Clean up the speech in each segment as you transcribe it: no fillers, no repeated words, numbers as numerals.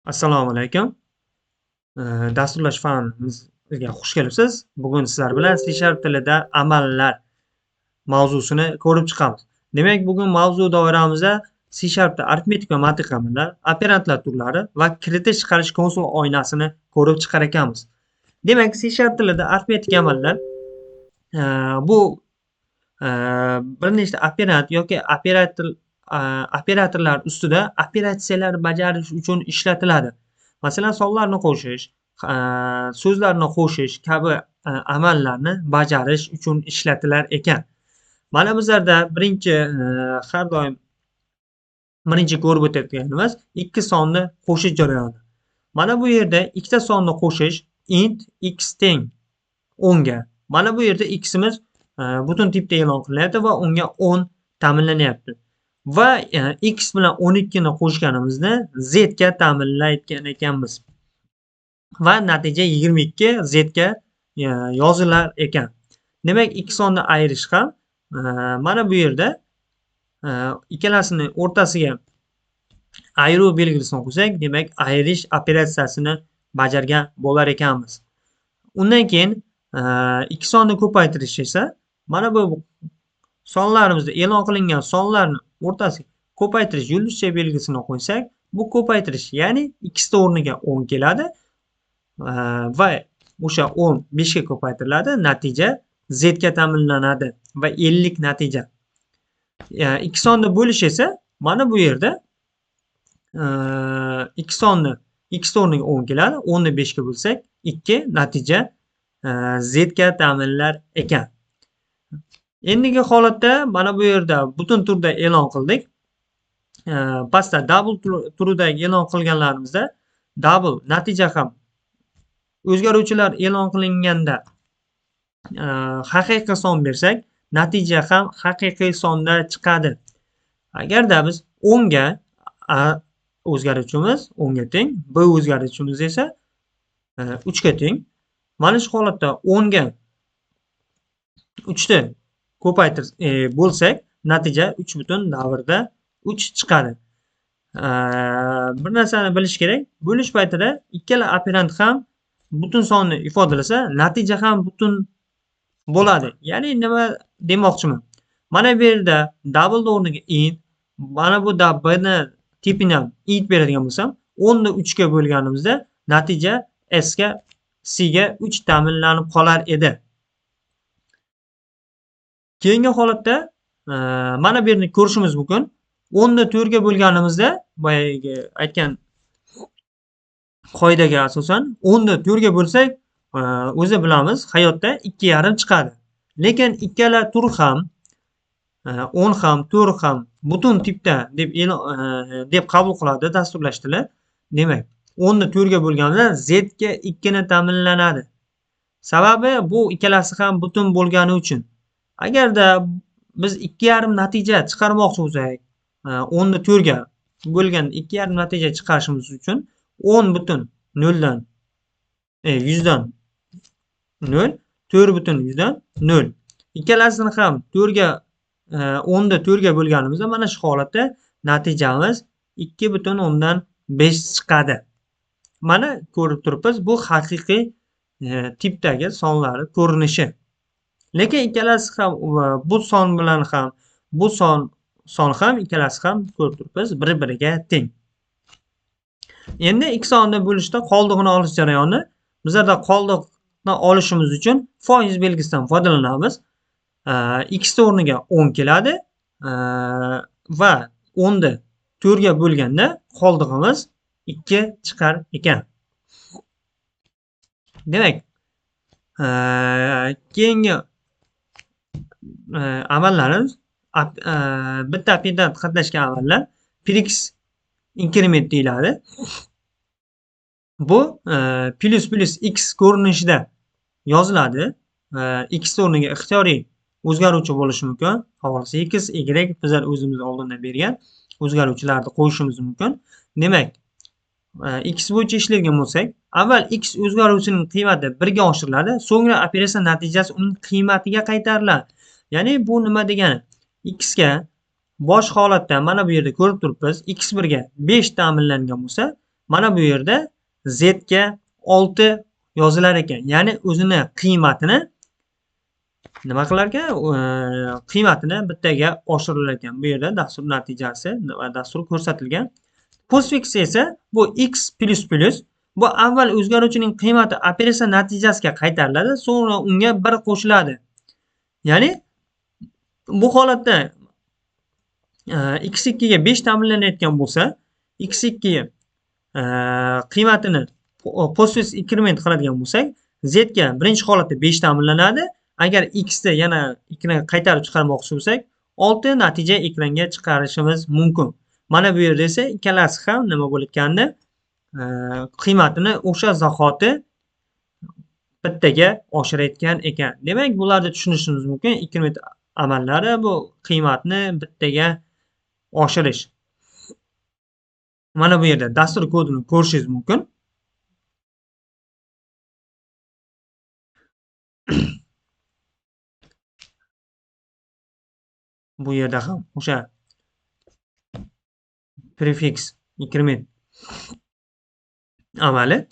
Assalomu alaykum. Dasturlash fanimizga xush kelibsiz. Bugun sizlar bilan C# tilida amallar mavzusini ko'rib chiqamiz. Demak, bugun mavzu doiramizda C# da arifmetik va mantiq amallar, operantlar turlari va kiritish chiqarish konsol oynasini ko'rib chiqar ekanmiz. Demak, C# tilida arifmetik amallar bu bir nechta operant yoki operatorlar ustida operatsiyalar bajarish uchun ishlatiladi. Masalan, sonlarni qo'shish, so'zlarni qo'shish kabi amallarni bajarish uchun ishlatilar ekan. Mana bizlarda har doim birinchi ko'rib o'tayotganimiz ikki sonni qo'shish jarayoni. Mana bu yerda ikkita sonni qo'shish int x teng 10 ga. Mana bu yerda x'imiz butun tipda e'lon qilinadi va unga 10 ta'minlanyapti. Va x bilan 12 ni qo'shganimizda z ga ta'minlayotgan ekanmiz. Va natija 22 z ga yozilar ekan. Demak, ikki sonni ayirish ham mana bu yerda ikkalasini o'rtasiga ayruv belgisini qo'ysak, demak, ayirish operatsiyasini bajargan bo'lar ekanmiz. Undan keyin ikki sonni ko'paytirish esa mana bu sonlarimizda e'lon qilingan sonlarni o'rtasiga ko'paytirish yulduzcha belgisini qo'ysak, bu ko'paytirish, ya'ni x ta o'rniga 10 keladi va o'sha 10 5 ga ko'paytiriladi, natija z ga ta'minlanadi va 50 natija. Ikki sonni bo'lish esa mana bu yerda ikki sonni x ta o'rniga 10 keladi, 10 ni 5 ga bo'lsak 2, natija z ga ta'minlar ekan. Endigi holatda mana bu yerda butun turda e'lon qildik. Pastda double turidagi e'lon qilganlarimizda double natija ham o'zgaruvchilar e'lon qilinganda haqiqiy son bersak, natija ham haqiqiy sonda chiqadi. Agarda biz 10 ga o'zgaruvchimiz 10 ga teng, b o'zgaruvchimiz esa 3 ga teng. Mana shu holatda 10 ga 3 ta bo'lsak, natija 3,3 chiqadi. Bir narsani bilish kerak. Bo'lish paytida ikkala operand ham butun sonni ifodalasa, natija ham butun bo'ladi. Ya'ni nima demoqchiman? Mana bu yerda double o'rniga int, mana bu b-ni tipini ham int beradigan bo'lsam, 10 ni 3 ga bo'lganimizda natija c ga 3 ta'minlanib qolar edi. Keyingi holatda mana bu yerni ko'rishimiz mumkin. 10 ni 4 ga bo'lganimizda boyagi aytgan qoidaga asosan 10 ni 4 ga bo'lsak, o'zi bilamiz, hayotda 2,5 chiqadi. Lekin ikkala tur ham 10 ham 4 ham butun tipda deb qabul qiladi dasturlash tili. Demak, 10 ni 4 ga bo'lganda z ga 2 ni ta'minlanadi. Sababi bu ikkalasi ham butun bo'lgani uchun. Agarda biz 2,5 natija chiqarmoqchi bo'lsak, 10 ni 4 ga bo'lgan 2,5 natija chiqarishimiz uchun 10 butun 0 dan 100 dan 0, 4 butun 100 dan 0. Ikkalasini ham 4 ga 10 da 4 ga bo'lganimizda mana shu holatda natijamiz 2,5 chiqadi. Mana ko'rib turibmiz, bu haqiqiy tipdagi sonlari ko'rinishi. Lekin ikkalasi ham bu son bilan ham bu son ham ikkalasi ham ko'rib turibmiz bir-biriga teng. Endi ikki sonni bo'lishda qoldig'ini olish jarayoni. Bizlarda qoldiqni olishimiz uchun foiz belgisidan foydalanamiz. X ta o'rniga 10 keladi va 10 ni 4 ga bo'lganda qoldig'imiz 2 chiqar ekan. Demak, keyingi amallarimiz bitta operand qatnashgan amallar prix inkrement deyiladi. Bu plus x ko'rinishida yoziladi. X o'rniga ixtiyoriy o'zgaruvchi bo'lishi mumkin. Xohlasa x, y bizlar o'zimiz oldindan bergan o'zgaruvchilarni qo'yishimiz mumkin. Demak, x bo'yicha ishlaydigan bo'lsak, avval x o'zgaruvchining qiymati 1 ga oshiriladi, so'ngra operatsiya natijasi uning qiymatiga qaytariladi. Ya'ni bu nima degani? X ga bosh holatda mana bu yerda ko'rib turibmiz, x1 ga 5 ta'minlangan bo'lsa, Mana bu yerda z ga 6 yozilar ekan. Ya'ni o'zini qiymatini nima qilar ekan? Qiymatini bittaga oshirilar ekan. Bu yerda dastur natijasi va dastur ko'rsatilgan. Postfix esa bu x plus plus bu avval o'zgaruvchining qiymati operatsiya natijasiga qaytariladi, so'ngra unga 1 qo'shiladi. Ya'ni bu holatda x2 ga 5 ta'minlanayotgan bo'lsa, x2 qiymatini postfix inkrement qiladigan bo'lsak, z ga birinchi holatda 5 ta'minlanadi. Agar x da yana ekranga qaytarib chiqarmoqchi bo'lsak, 6 natija ekranga chiqarishimiz mumkin. Mana bu yerda esa ikkalasi ham nima bo'layotgandi? Qiymatini o'sha zahoti bittaga oshirayotgan ekan. Demak, bularni tushunishimiz mumkin. Inkrement amallari bu qiymatni bittaga oshirish. Mana bu yerda dastur kodini ko'rishingiz mumkin. Bu yerda ham o'sha prefix inkrement amali.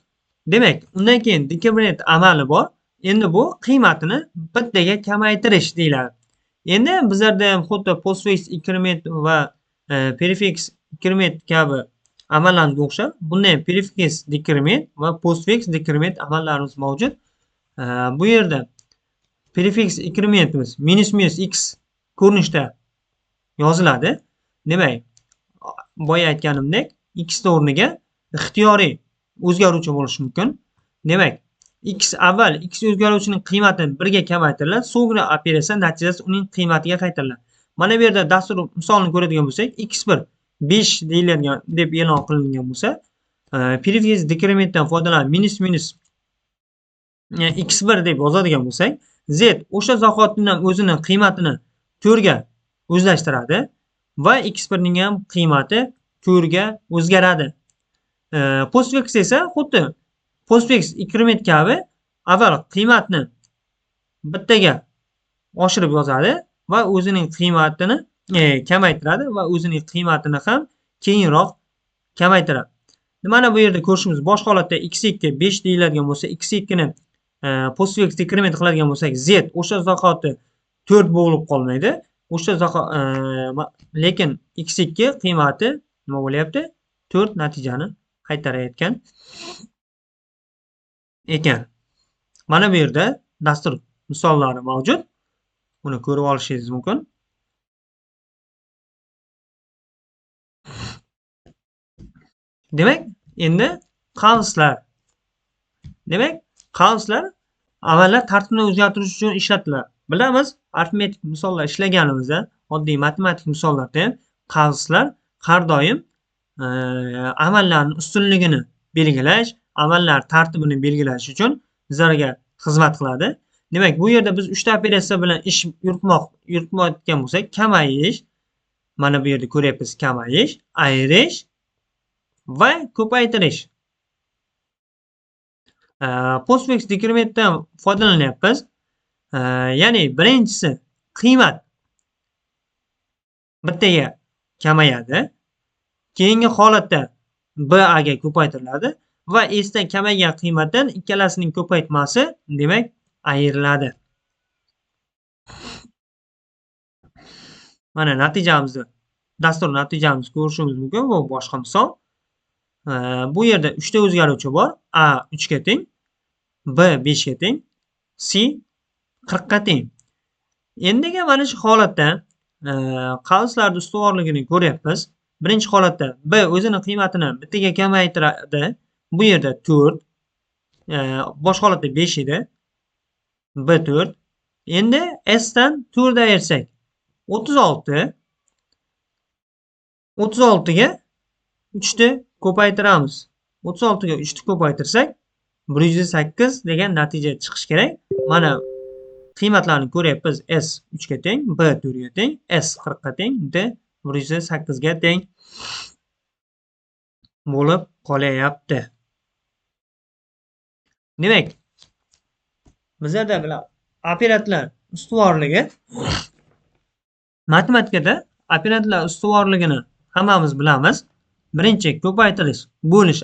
Demak, undan keyin decrement amali bor. Endi bu qiymatini bittaga kamaytirish deyiladi. Endi bizlarda ham xuddi postfix inkrement va prefix inkrement kabi amallarga o'xshab, bunda ham prefix decrement va postfix decrement amallarimiz mavjud. Bu yerda prefix incrementimiz minus x ko'rinishda yoziladi. Demak, boya aytganimdek, x o'rniga ixtiyoriy o'zgaruvchi bo'lishi mumkin. Demak, x avval x o'zgaruvchining qiymatini 1 ga kamaytiriladi, so'ngra operatsiya natijasi uning qiymatiga qaytariladi. Mana bu yerda dastur misolini ko'radigan bo'lsak, x1 5 deyiladigan deb e'lon qilingan bo'lsa, prefix decrementdan foydalanib minus x1 deb yozadigan bo'lsak, z o'sha zahotdan o'zining qiymatini 4 ga o'zlashtiradi va x1 ning ham qiymati 4 ga o'zgaradi. Postfix esa xuddi postfix inkrement kabi avval qiymatni bittaga oshirib yozadi va o'zining qiymatini kamaytiradi va o'zining qiymatini ham keyinroq kamaytiradi. Mana bu yerda ko'rishimiz bosh holatda x2 5 deyiladigan bo'lsa, x2 ni postfix inkrement qiladigan bo'lsak, z o'sha zahoti 4 bo'lib qolmaydi. O'sha lekin x2 qiymati nima bo'lyapti? 4 natijani qaytarayotgan ekan. Mana bu yerda dastur misollari mavjud. Buni ko'rib olishingiz mumkin. Demak, endi qavslar. Demak, qavslar amallar tartibini o'zgartirish uchun ishlatiladi. Bilamiz, arifmetik misollar ishlaganimizda, oddiy matematik misollarda ham qavslar har doim amallarning ustunligini belgilash, amallar tartibini belgilash uchun bizlarga xizmat qiladi. Demak, bu yerda biz 3 ta operatsiya bilan ish yuritmayotgan bo'lsak, kamayish, mana bu yerda ko'ryapmiz, kamayish, ayirish va ko'paytirish. Postfix decrementdan foydalanyapmiz. Ya'ni birinchisi qiymat bittaga kamayadi. Keyingi holatda b a ga ko'paytiriladi va s dan kamaygan qiymatdan ikkalasining ko'paytmasi demak ayriladi. Mana natijamizni, dastur natijamizni ko'rishimiz mumkin. Bu boshqa misol. Bu yerda 3 ta o'zgaruvchi bor. A 3 ga teng, B 5 ga teng, C 40 ga teng. Endiga mana shu holatda qavslarning ustuvorligini ko'ryapmiz. Birinchi holatda B o'zining qiymatini bittaga kamaytiradi. Bu yerda 4, bosh holatda 5 edi. B 4. Endi S dan 4 ayirsak 36. 36 ga 3 ta ko'paytiramiz. 36 ga 3 ta ko'paytirsak 108 degan natija chiqish kerak. Mana qiymatlarni ko'ryapmiz. S 3 ga teng, B 4 ga teng, S 40 ga teng, D 108 ga teng bo'lib qolyapti. Demak, bizlarda bilan operatorlar ustuvorligi matematikada operatorlar ustuvorligini hammamiz bilamiz. Birinchi ko'paytirish, bo'lish